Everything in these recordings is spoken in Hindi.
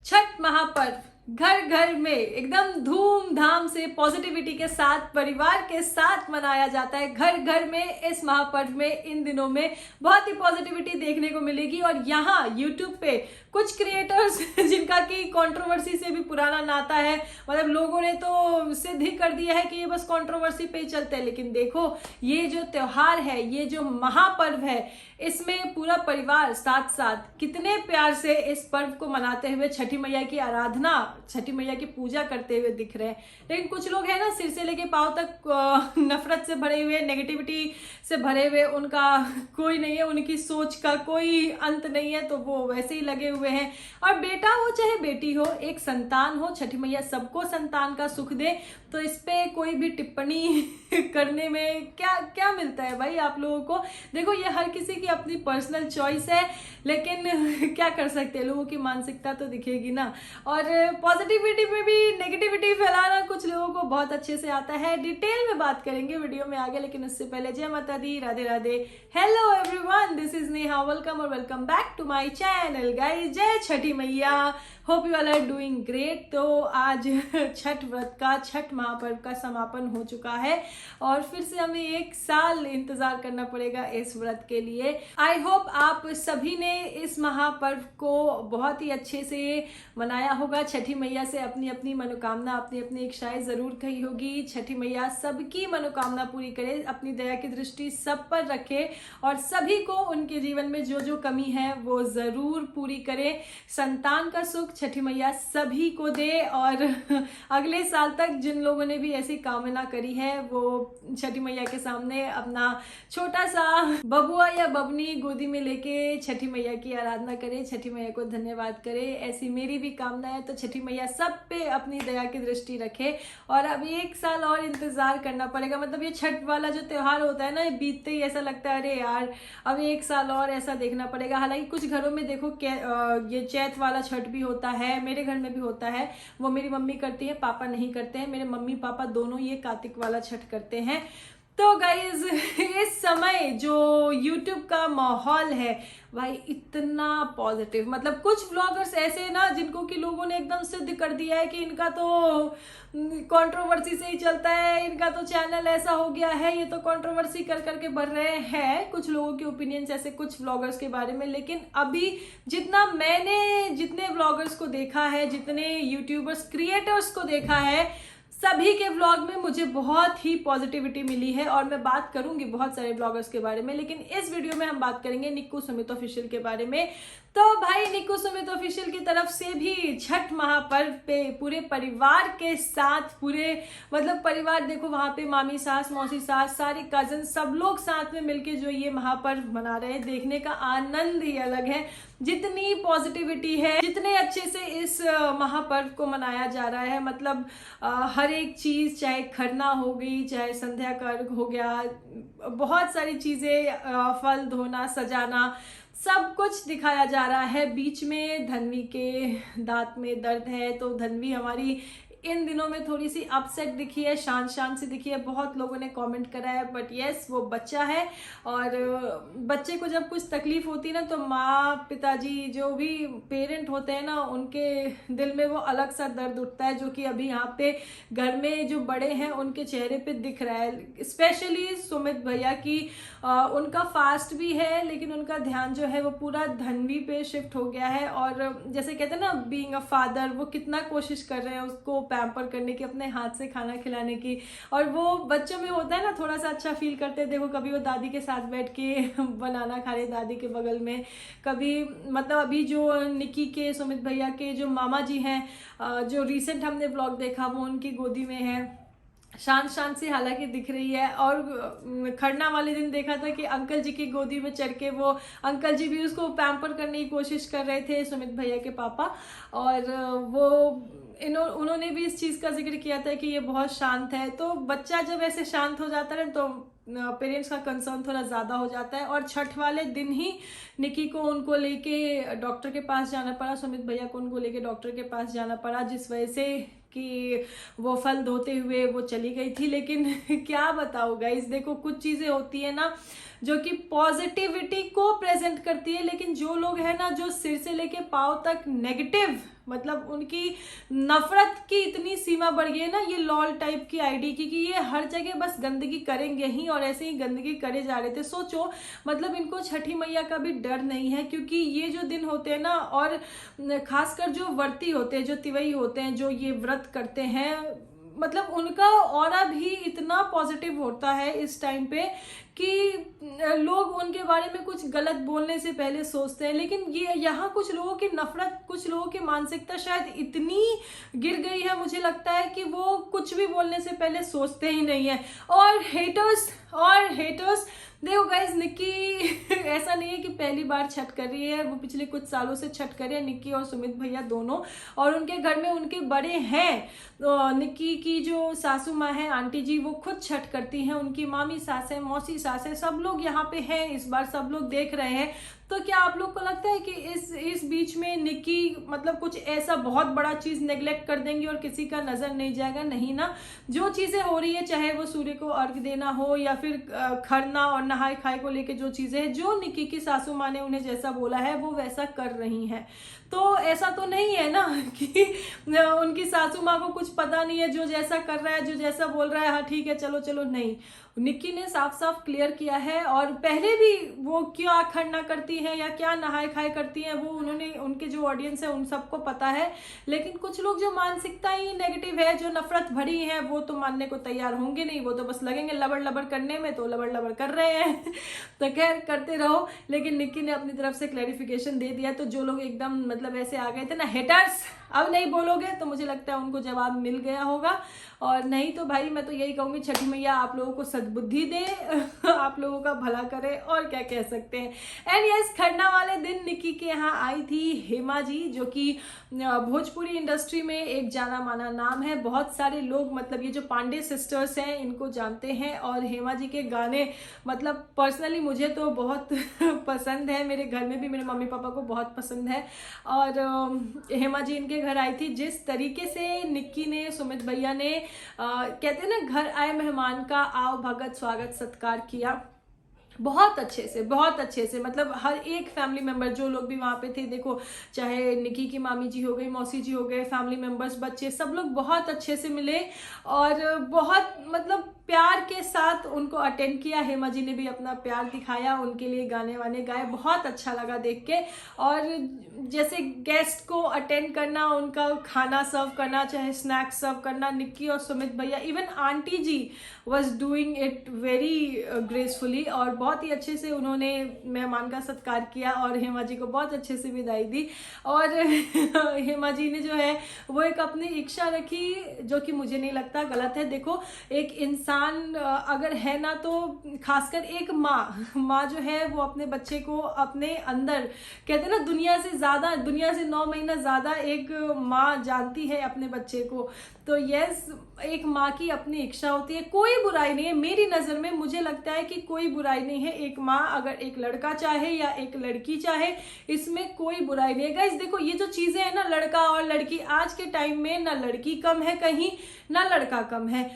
छठ महापर्व घर घर में एकदम धूमधाम से पॉजिटिविटी के साथ परिवार के साथ मनाया जाता है। घर घर में इस महापर्व में इन दिनों में बहुत ही पॉजिटिविटी देखने को मिलेगी। और यहाँ यूट्यूब पे कुछ क्रिएटर्स जिनका कि कंट्रोवर्सी से भी पुराना नाता है, मतलब लोगों ने तो सिद्ध ही कर दिया है कि ये बस कंट्रोवर्सी पे ही चलते हैं। लेकिन देखो, ये जो त्योहार है, ये जो महापर्व है, इसमें पूरा परिवार साथ साथ कितने प्यार से इस पर्व को मनाते हुए छठी मैया की आराधना, छठी मैया की पूजा करते हुए दिख रहे हैं। लेकिन कुछ लोग हैं ना, सिर से लेके पांव तक नफरत से भरे हुए, नेगेटिविटी से भरे हुए, उनका कोई नहीं है, उनकी सोच का कोई अंत नहीं है, तो वो वैसे ही लगे हुए हैं। और बेटा हो चाहे बेटी हो, एक संतान हो, छठी मैया सबको संतान का सुख दे, तो इस पे कोई भी टिप्पणी करने में क्या क्या मिलता है भाई आप लोगों को। देखो, ये हर किसी की अपनी पर्सनल चॉइस है, लेकिन क्या कर सकते हैं, लोगों की मानसिकता तो दिखेगी ना। और पॉजिटिविटी में भी नेगेटिविटी फैलाना कुछ लोगों को बहुत अच्छे से आता है। डिटेल में बात करेंगे वीडियो में आगे, लेकिन उससे पहले जय माता दी, Radhe Radhe, hello everyone, this is Neha, welcome और welcome back to my channel guys. जय Chhathi Maiya, hope you all are doing great. तो आज छठ व्रत का, छठ महापर्व का समापन हो चुका है और फिर से हमें एक साल इंतजार करना पड़ेगा इस व्रत के लिए। आई होप आप सभी ने इस महापर्व को बहुत ही अच्छे से मनाया होगा। छठी मैया से अपनी अपनी मनोकामना, अपनी अपनी इच्छाएं जरूर कही होगी। छठी मैया सबकी मनोकामना पूरी करे, अपनी दया की दृष्टि सब पर रखे और सभी को उनके जीवन में जो जो कमी है वो जरूर पूरी करे। संतान का सुख छठी मैया सभी को दे और अगले साल तक जिन लोगों ने भी ऐसी कामना करी है वो छठी मैया के सामने अपना छोटा सा बबुआ या बबनी गोदी में लेके छठी मैया की आराधना करे, छठी मैया को धन्यवाद करे। ऐसी मेरी भी कामना है। तो छठी मैया सब पे अपनी दया की दृष्टि रखे और अब एक साल और इंतजार करना पड़ेगा। मतलब ये छठ वाला जो त्योहार होता है ना, ये बीतते ही ऐसा लगता है अरे यार अब एक साल और ऐसा देखना पड़ेगा। हालांकि कुछ घरों में देखो ये चैत वाला छठ भी होता है, मेरे घर में भी होता है, वो मेरी मम्मी करती है, पापा नहीं करते हैं। मेरे मम्मी पापा दोनों ये कार्तिक वाला छठ करते हैं। तो गाइज इस समय जो YouTube का माहौल है भाई इतना पॉजिटिव, मतलब कुछ व्लॉगर्स ऐसे ना जिनको कि लोगों ने एकदम सिद्ध कर दिया है कि इनका तो कंट्रोवर्सी से ही चलता है, इनका तो चैनल ऐसा हो गया है, ये तो कंट्रोवर्सी कर करके बढ़ रहे हैं। कुछ लोगों के ओपिनियंस ऐसे कुछ व्लॉगर्स के बारे में। लेकिन अभी जितना मैंने जितने व्लॉगर्स को देखा है, जितने यूट्यूबर्स क्रिएटर्स को देखा है, सभी के व्लॉग में मुझे बहुत ही पॉजिटिविटी मिली है। और मैं बात करूंगी बहुत सारे व्लॉगर्स के बारे में, लेकिन इस वीडियो में हम बात करेंगे निक्कू सुमित ऑफिशियल के बारे में। तो भाई निक्कू सुमित ऑफिशियल की तरफ से भी छठ महापर्व पे पूरे परिवार के साथ, पूरे मतलब परिवार देखो वहां पे मामी सास, मौसी सास, सारे कजन, सब लोग साथ में मिलके जो ये महापर्व मना रहे हैं, देखने का आनंद ही अलग है। जितनी पॉजिटिविटी है, जितने अच्छे से इस महापर्व को मनाया जा रहा है, मतलब हर एक चीज, चाहे खरना हो गई, चाहे संध्या का अर्घ हो गया, बहुत सारी चीजें, फल धोना, सजाना, सब कुछ दिखाया जा रहा है। बीच में धन्वी के दांत में दर्द है, तो धन्वी हमारी इन दिनों में थोड़ी सी अपसेट दिखी है, शांत शांत सी दिखी है। बहुत लोगों ने कमेंट करा है, बट यस वो बच्चा है और बच्चे को जब कुछ तकलीफ होती है ना, तो माँ पिताजी जो भी पेरेंट होते हैं ना, उनके दिल में वो अलग सा दर्द उठता है, जो कि अभी यहाँ पे घर में जो बड़े हैं उनके चेहरे पे दिख रहा है। स्पेशली सुमित भैया की उनका फास्ट भी है, लेकिन उनका ध्यान जो है वो पूरा धन्वी पे शिफ्ट हो गया है। और जैसे कहते हैं ना, बीइंग अ फादर, वो कितना कोशिश कर रहे हैं उसको पैम्पर करने की, अपने हाथ से खाना खिलाने की। और वो बच्चों में होता है ना, थोड़ा सा अच्छा फील करते हैं। देखो, कभी वो दादी के साथ बैठ के बनाना खा रहे दादी के बगल में, कभी मतलब अभी जो निक्की के, सुमित भैया के जो मामा जी हैं, जो रिसेंट हमने व्लॉग देखा, वो उनकी गोदी में है, शांत शांत सी हालांकि दिख रही है। और खरना वाले दिन देखा था कि अंकल जी की गोदी में चढ़ के वो अंकल जी भी उसको पैम्पर करने की कोशिश कर रहे थे, सुमित भैया के पापा। और वो उन्होंने भी इस चीज का जिक्र किया था कि ये बहुत शांत है। तो बच्चा जब ऐसे शांत हो जाता है तो पेरेंट्स का कंसर्न थोड़ा ज़्यादा हो जाता है। और छठ वाले दिन ही निक्की को उनको लेके डॉक्टर के पास जाना पड़ा, सुमित भैया को उनको लेके डॉक्टर के पास जाना पड़ा, जिस वजह से कि वो फल धोते हुए वो चली गई थी। लेकिन क्या बताओ गाइस, देखो कुछ चीज़ें होती है ना जो कि पॉजिटिविटी को प्रेजेंट करती है, लेकिन जो लोग हैं ना जो सिर से लेके पाँव तक नेगेटिव, मतलब उनकी नफरत की इतनी सीमा बढ़ गई है ना ये लॉल टाइप की आईडी की, कि ये हर जगह बस गंदगी करेंगे ही और ऐसे ही गंदगी करे जा रहे थे। सोचो मतलब इनको छठी मैया का भी डर नहीं है, क्योंकि ये जो दिन होते हैं ना, और खासकर जो व्रती होते हैं, जो तिवई होते हैं, जो ये व्रत करते हैं, मतलब उनका ऑरा भी इतना पॉजिटिव होता है इस टाइम पे कि लोग उनके बारे में कुछ गलत बोलने से पहले सोचते हैं। लेकिन ये यहाँ कुछ लोगों की नफरत, कुछ लोगों की मानसिकता शायद इतनी गिर गई है, मुझे लगता है कि वो कुछ भी बोलने से पहले सोचते ही नहीं है। और हेटर्स देखो गाइज, निक्की ऐसा नहीं है कि पहली बार छठ कर रही है, वो पिछले कुछ सालों से छठ कर रही है, निक्की और सुमित भैया दोनों। और उनके घर में उनके बड़े हैं, तो निक्की की जो सासू माँ है आंटी जी, वो खुद छठ करती हैं, उनकी मामी सास है, मौसी सास है, सब लोग यहाँ पे हैं इस बार, सब लोग देख रहे हैं। तो क्या आप लोग को लगता है कि इस बीच में निक्की मतलब कुछ ऐसा बहुत बड़ा चीज नेग्लेक्ट कर देंगी और किसी का नजर नहीं जाएगा? नहीं ना। जो चीजें हो रही है, चाहे वो सूर्य को अर्घ देना हो या फिर खरना और नहाए खाए को लेके जो चीजें हैं, जो निक्की की सासू माँ ने उन्हें जैसा बोला है वो वैसा कर रही हैं। तो ऐसा तो नहीं है ना कि उनकी सासू माँ को कुछ पता नहीं है, जो जैसा कर रहा है, जो जैसा बोल रहा है, हाँ ठीक है चलो चलो, नहीं। निक्की ने साफ साफ क्लियर किया है, और पहले भी वो क्या खरना करती हैं या क्या नहाए खाए करती हैं वो उन्होंने, उनके जो ऑडियंस है उन सबको पता है। लेकिन कुछ लोग जो मानसिकता ही नेगेटिव है, जो नफरत भरी है, वो तो मानने को तैयार होंगे नहीं, वो तो बस लगेंगे लबड़ लबड़ करने में, तो लबड़ लबड़ कर रहे हैं तो खैर करते रहो। लेकिन निक्की ने अपनी तरफ से क्लैरिफिकेशन दे दिया, तो जो लोग एकदम मतलब ऐसे आ गए थे ना हेटर्स, अब नहीं बोलोगे, तो मुझे लगता है उनको जवाब मिल गया होगा। और नहीं तो भाई मैं तो यही कहूंगी, छठी मैया आप लोगों को सद्बुद्धि दे आप लोगों का भला करे, और क्या कह सकते हैं। एंड यस, खरना वाले दिन निक्की के यहाँ आई थी हेमा जी, जो कि भोजपुरी इंडस्ट्री में एक जाना माना नाम है। बहुत सारे लोग मतलब ये जो पांडे सिस्टर्स हैं इनको जानते हैं, और हेमा जी के गाने मतलब पर्सनली मुझे तो बहुत पसंद है, मेरे घर में भी मेरे मम्मी पापा को बहुत पसंद है। और हेमा जी इनके घर आई थी, जिस तरीके से निक्की ने, सुमित भैया ने कहते हैं ना घर आए मेहमान का आओ भगत स्वागत सत्कार किया, बहुत अच्छे से मतलब हर एक फैमिली मेंबर, जो लोग भी वहाँ पे थे, देखो चाहे निक्की की मामी जी हो गई, मौसी जी हो गए, फैमिली मेंबर्स, बच्चे, सब लोग बहुत अच्छे से मिले और बहुत मतलब प्यार के साथ उनको अटेंड किया। हेमा जी ने भी अपना प्यार दिखाया, उनके लिए गाने वाने गाए, बहुत अच्छा लगा देख के। और जैसे गेस्ट को अटेंड करना, उनका खाना सर्व करना, चाहे स्नैक्स सर्व करना, निक्की और सुमित भैया, even aunty ji was doing it very gracefully, और बहुत ही अच्छे से उन्होंने मेहमान का सत्कार किया और हेमा जी को बहुत अच्छे से विदाई दी। और हेमा जी ने जो है वो एक अपनी इच्छा रखी, जो कि मुझे नहीं लगता गलत है। देखो एक इंसान अगर है ना, तो खासकर एक माँ जो है वो अपने बच्चे को अपने अंदर, कहते हैं ना दुनिया से 9 महीना ज्यादा एक माँ जानती है अपने बच्चे को। तो यस, एक माँ की अपनी इच्छा होती है, कोई बुराई नहीं है मेरी नजर में, मुझे लगता है कि कोई बुराई नहीं है। एक माँ अगर एक लड़का चाहे या एक लड़की चाहे, इसमें कोई बुराई नहीं है। गाइस देखो ये जो चीजें हैं ना, लड़का और लड़की, आज के टाइम में ना लड़की कम है कहीं, ना लड़का कम है,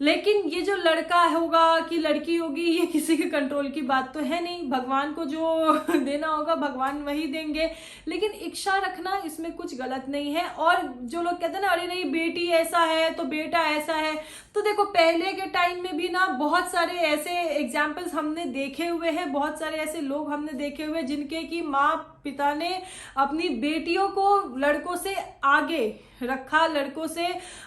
लेकिन ये जो लड़का होगा कि लड़की होगी, ये किसी के कंट्रोल की बात तो है नहीं। भगवान को जो देना होगा भगवान वही देंगे, लेकिन इच्छा रखना इसमें कुछ गलत नहीं है। और जो लोग कहते हैं ना अरे नहीं बेटी ऐसा है तो बेटा ऐसा है, तो देखो पहले के टाइम में भी ना बहुत सारे ऐसे एग्जाम्पल्स हमने देखे हुए हैं, बहुत सारे ऐसे लोग हमने देखे हुए जिनके की माँ पिता ने अपनी बेटियों को लड़कों से आगे रखा, लड़कों से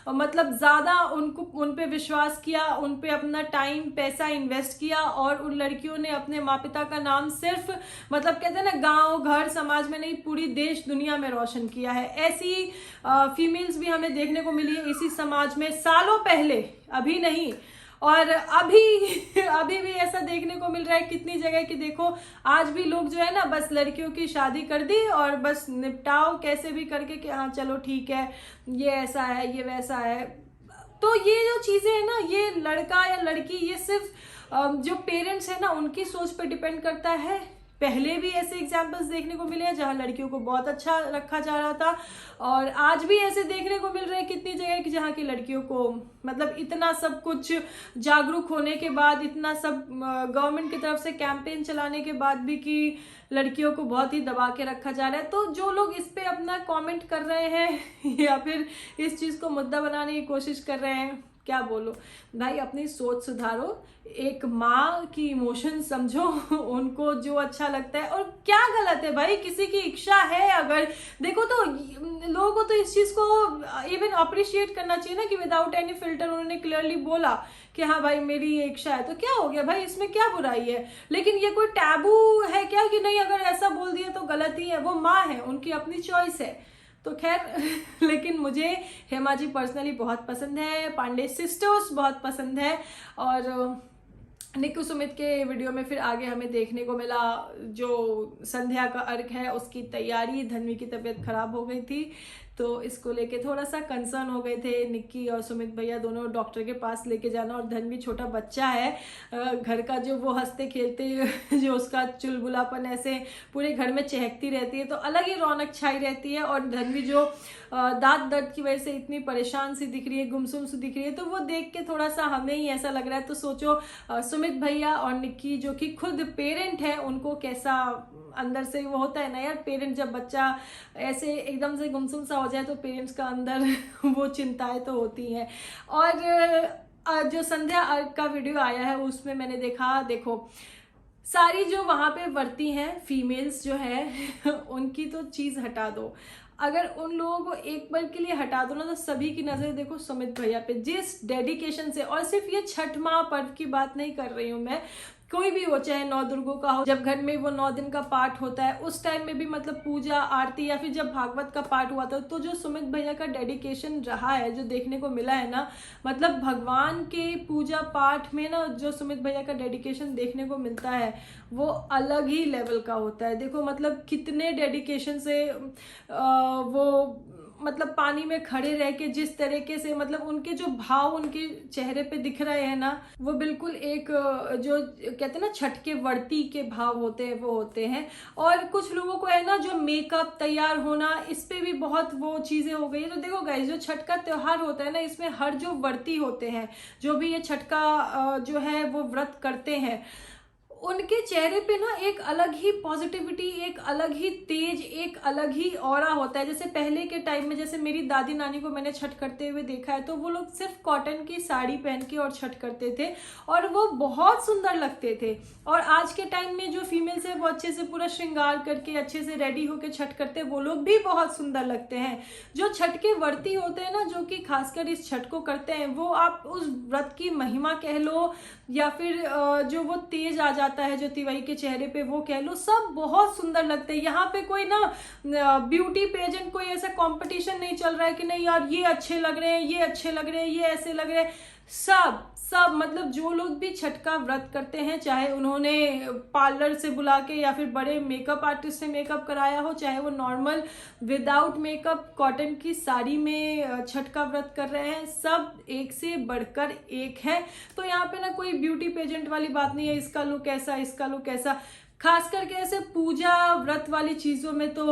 मतलब ज्यादा उन पे विश्वास किया, उन पे अपना टाइम पैसा इन्वेस्ट किया, और उन लड़कियों ने अपने माँ पिता का नाम सिर्फ मतलब कहते हैं ना गांव घर समाज में नहीं, पूरी देश दुनिया में रोशन किया है। ऐसी फीमेल्स भी हमें देखने को मिली है इसी समाज में सालों पहले, अभी नहीं। और अभी भी ऐसा देखने को मिल रहा है कितनी जगह की, देखो आज भी लोग जो है ना बस लड़कियों की शादी कर दी और बस निपटाओ कैसे भी करके कि हाँ चलो ठीक है, ये ऐसा है ये वैसा है। तो ये जो चीजें है ना, ये लड़का या लड़की, ये सिर्फ जो पेरेंट्स है ना उनकी सोच पे डिपेंड करता है पहले भी ऐसे एग्जाम्पल्स देखने को मिले हैं जहाँ लड़कियों को बहुत अच्छा रखा जा रहा था, और आज भी ऐसे देखने को मिल रहे हैं कितनी जगह कि जहाँ की लड़कियों को मतलब इतना सब कुछ जागरूक होने के बाद, इतना सब गवर्नमेंट की तरफ से कैंपेन चलाने के बाद भी कि लड़कियों को बहुत ही दबा के रखा जा रहा है। तो जो लोग इस पे अपना कमेंट कर रहे हैं या फिर इस चीज़ को मुद्दा बनाने की कोशिश कर रहे हैं, क्या बोलो भाई, अपनी सोच सुधारो, एक माँ की इमोशन समझो, उनको जो अच्छा लगता है। और क्या गलत है भाई, किसी की इच्छा है अगर, देखो तो लोगों को तो इस चीज़ को इवन अप्रिशिएट करना चाहिए ना कि विदाउट एनी फिल्टर उन्होंने क्लियरली बोला कि हाँ भाई मेरी ये इच्छा है, तो क्या हो गया भाई, इसमें क्या बुराई है। लेकिन ये कोई टैबू है क्या कि नहीं, अगर ऐसा बोल दिया तो गलत ही है, वो माँ है, उनकी अपनी चॉइस है। तो खैर लेकिन मुझे हेमा जी पर्सनली बहुत पसंद है, पांडे सिस्टर्स बहुत पसंद है, और निक्कू सुमित के वीडियो में फिर आगे हमें देखने को मिला जो संध्या का अर्घ है उसकी तैयारी। धन्वी की तबीयत खराब हो गई थी तो इसको लेके थोड़ा सा कंसर्न हो गए थे निक्की और सुमित भैया दोनों, डॉक्टर के पास लेके जाना। और धन्वी छोटा बच्चा है घर का, जो वो हंसते खेलते जो उसका चुलबुलापन ऐसे पूरे घर में चहकती रहती है, तो अलग ही रौनक छाई रहती है। और धन्वी जो दांत दर्द की वजह से इतनी परेशान सी दिख रही है, गुमसुम सी दिख रही है, तो वो देख के थोड़ा सा हमें ही ऐसा लग रहा है। तो सोचो सुमित भैया और निक्की जो कि खुद पेरेंट है, उनको कैसा अंदर से वो होता है ना यार, पेरेंट जब बच्चा ऐसे एकदम से गुमसुम सा हो जाए तो पेरेंट्स का अंदर वो चिंताएं तो होती हैं। और जो संध्या अर्घ का वीडियो आया है उसमें मैंने देखा, देखो सारी जो वहाँ पे वर्ती हैं फीमेल्स जो है उनकी तो चीज़ हटा दो, अगर उन लोगों को एक बार के लिए हटा दो ना तो सभी की नज़र देखो सुमित भैया पे, जिस डेडिकेशन से। और सिर्फ ये छठ माह पर्व की बात नहीं कर रही हूँ मैं, कोई भी हो, चाहे नौ दुर्गों का हो, जब घर में वो 9 दिन का पाठ होता है उस टाइम में भी मतलब पूजा आरती, या फिर जब भागवत का पाठ हुआ था, तो जो सुमित भैया का डेडिकेशन रहा है, जो देखने को मिला है ना, मतलब भगवान के पूजा पाठ में ना जो सुमित भैया का डेडिकेशन देखने को मिलता है वो अलग ही लेवल का होता है। देखो मतलब कितने डेडिकेशन से वो मतलब पानी में खड़े रह के जिस तरीके से, मतलब उनके जो भाव उनके चेहरे पे दिख रहे हैं ना, वो बिल्कुल एक जो कहते हैं ना छठ के वर्ती के भाव होते हैं वो होते हैं। और कुछ लोगों को है ना जो मेकअप तैयार होना, इस पे भी बहुत वो चीजें हो गई है। तो देखो गाइस, जो छठ का त्योहार होता है ना, इसमें हर जो वर्ती होते हैं, जो भी ये छठ का जो है वो व्रत करते हैं, उनके चेहरे पे ना एक अलग ही पॉजिटिविटी, एक अलग ही तेज, एक अलग ही ऑरा होता है। जैसे पहले के टाइम में, जैसे मेरी दादी नानी को मैंने छठ करते हुए देखा है, तो वो लोग सिर्फ कॉटन की साड़ी पहन के और छठ करते थे और वो बहुत सुंदर लगते थे। और आज के टाइम में जो फीमेल्स है वो अच्छे से पूरा श्रृंगार करके अच्छे से रेडी होकर छठ करते हैं, वो लोग भी बहुत सुंदर लगते हैं। जो छठ के व्रती होते हैं ना, जो कि खासकर इस छठ को करते हैं, वो आप उस व्रत की महिमा कह लो या फिर जो वो तेज आ जाता है जो तिवारी के चेहरे पे वो कह लो, सब बहुत सुंदर लगते हैं। यहाँ पे कोई ना ब्यूटी पेजेंट, कोई ऐसा कंपटीशन नहीं चल रहा है कि नहीं यार ये अच्छे लग रहे हैं, ये अच्छे लग रहे हैं, ये ऐसे लग रहे हैं। सब मतलब जो लोग भी छठ का व्रत करते हैं, चाहे उन्होंने पार्लर से बुला के या फिर बड़े मेकअप आर्टिस्ट से मेकअप कराया हो, चाहे वो नॉर्मल विदाउट मेकअप कॉटन की साड़ी में छठ का व्रत कर रहे हैं, सब एक से बढ़कर एक है। तो यहाँ पे ना कोई ब्यूटी पेजेंट वाली बात नहीं है, इसका लुक ऐसा, इसका लुक ऐसा। खास करके ऐसे पूजा व्रत वाली चीज़ों में तो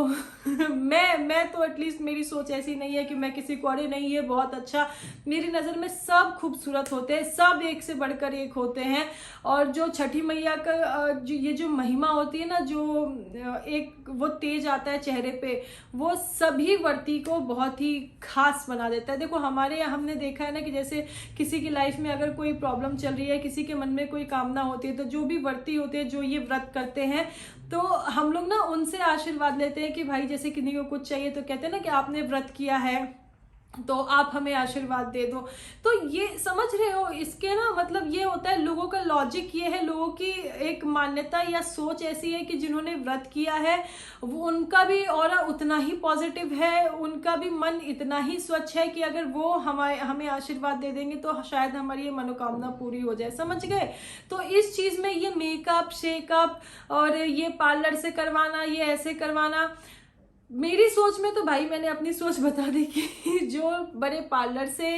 मैं तो एटलीस्ट मेरी सोच ऐसी नहीं है कि मैं किसी को अरे नहीं ये बहुत अच्छा, मेरी नज़र में सब खूबसूरत होते हैं, सब एक से बढ़कर एक होते हैं। और जो छठी मैया का जो ये जो महिमा होती है ना, जो एक वो तेज आता है चेहरे पे, वो सभी व्रती को बहुत ही खास बना देता है। देखो हमारे यहाँ हमने देखा है ना कि जैसे किसी की लाइफ में अगर कोई प्रॉब्लम चल रही है, किसी के मन में कोई कामना होती है, तो जो भी व्रती होते हैं जो ये व्रत करते हैं, तो हम लोग ना उनसे आशीर्वाद लेते हैं कि भाई जैसे किसी को कुछ चाहिए तो कहते हैं ना कि आपने व्रत किया है तो आप हमें आशीर्वाद दे दो। तो ये समझ रहे हो, इसके ना मतलब ये होता है, लोगों का लॉजिक ये है, लोगों की एक मान्यता या सोच ऐसी है कि जिन्होंने व्रत किया है वो उनका भी ऑरा उतना ही पॉजिटिव है, उनका भी मन इतना ही स्वच्छ है कि अगर वो हमें आशीर्वाद दे देंगे तो शायद हमारी ये मनोकामना पूरी हो जाए। समझ गए? तो इस चीज़ में ये मेकअप शेकअप और ये पार्लर से करवाना, ये ऐसे करवाना, मेरी सोच में तो भाई मैंने अपनी सोच बता दी कि जो बड़े पार्लर से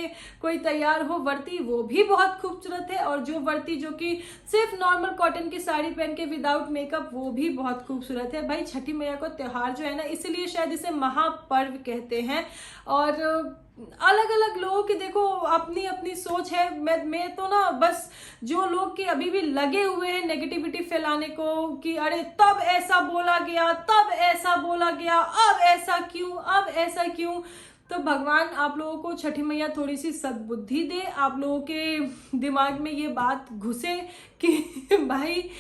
कोई तैयार हो वर्ती वो भी बहुत खूबसूरत है, और जो वर्ती जो कि सिर्फ नॉर्मल कॉटन की साड़ी पहन के विदाउट मेकअप वो भी बहुत खूबसूरत है। भाई छठी मैया को त्योहार जो है ना, इसीलिए शायद इसे महापर्व कहते हैं। और अलग अलग लोगों की देखो अपनी अपनी सोच है। मैं तो ना बस जो लोग के अभी भी लगे हुए हैं नेगेटिविटी फैलाने को कि अरे तब ऐसा बोला गया, तब ऐसा बोला गया, अब ऐसा क्यों, अब ऐसा क्यों, तो भगवान आप लोगों को छठी मैया थोड़ी सी सद्बुद्धि दे, आप लोगों के दिमाग में ये बात घुसे कि भाई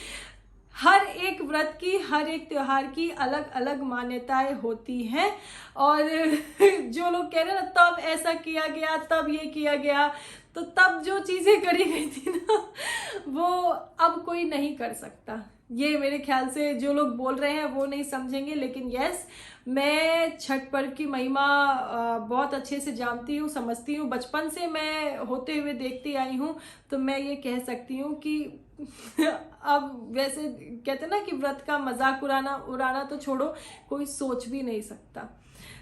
हर एक व्रत की, हर एक त्योहार की अलग अलग मान्यताएं होती हैं। और जो लोग कह रहे हैं ना तब ऐसा किया गया, तब ये किया गया, तो तब जो चीजें करी गई थी ना वो अब कोई नहीं कर सकता। ये मेरे ख्याल से जो लोग बोल रहे हैं वो नहीं समझेंगे, लेकिन यस, मैं छठ पर्व की महिमा बहुत अच्छे से जानती हूँ, समझती हूँ। बचपन से मैं होते हुए देखती आई हूँ, तो मैं ये कह सकती हूँ कि अब वैसे कहते हैं ना कि व्रत का मजाक उड़ाना तो छोड़ो, कोई सोच भी नहीं सकता।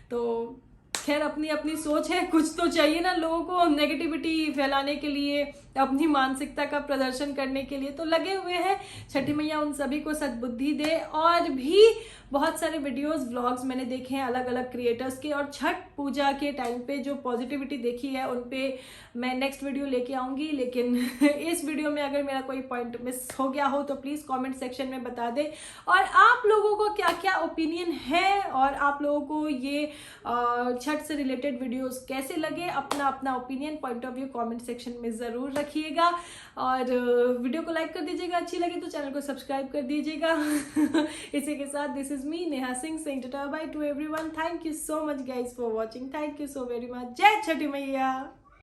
तो खैर अपनी अपनी सोच है, कुछ तो चाहिए ना लोगों को नेगेटिविटी फैलाने के लिए, अपनी मानसिकता का प्रदर्शन करने के लिए तो लगे हुए हैं। छठी मैया उन सभी को सद्बुद्धि दे। और भी बहुत सारे वीडियोस व्लॉग्स मैंने देखे हैं अलग अलग क्रिएटर्स के, और छठ पूजा के टाइम पे जो पॉजिटिविटी देखी है उन पे मैं नेक्स्ट वीडियो लेके आऊंगी। लेकिन इस वीडियो में अगर मेरा कोई पॉइंट मिस हो गया हो तो प्लीज कमेंट सेक्शन में बता दें। और आप लोगों को क्या क्या ओपिनियन है, और आप लोगों को ये छठ से रिलेटेड वीडियोस कैसे लगे, अपना अपना opinion, point of view comment section में जरूर रखिएगा। और वीडियो को लाइक कर दीजिएगा, अच्छी लगे तो चैनल को सब्सक्राइब कर दीजिएगा। इसी के साथ this is me Neha Singh saying tata bye to everyone. Thank you so much guys for watching. Thank you so very much. जय छठी मैया।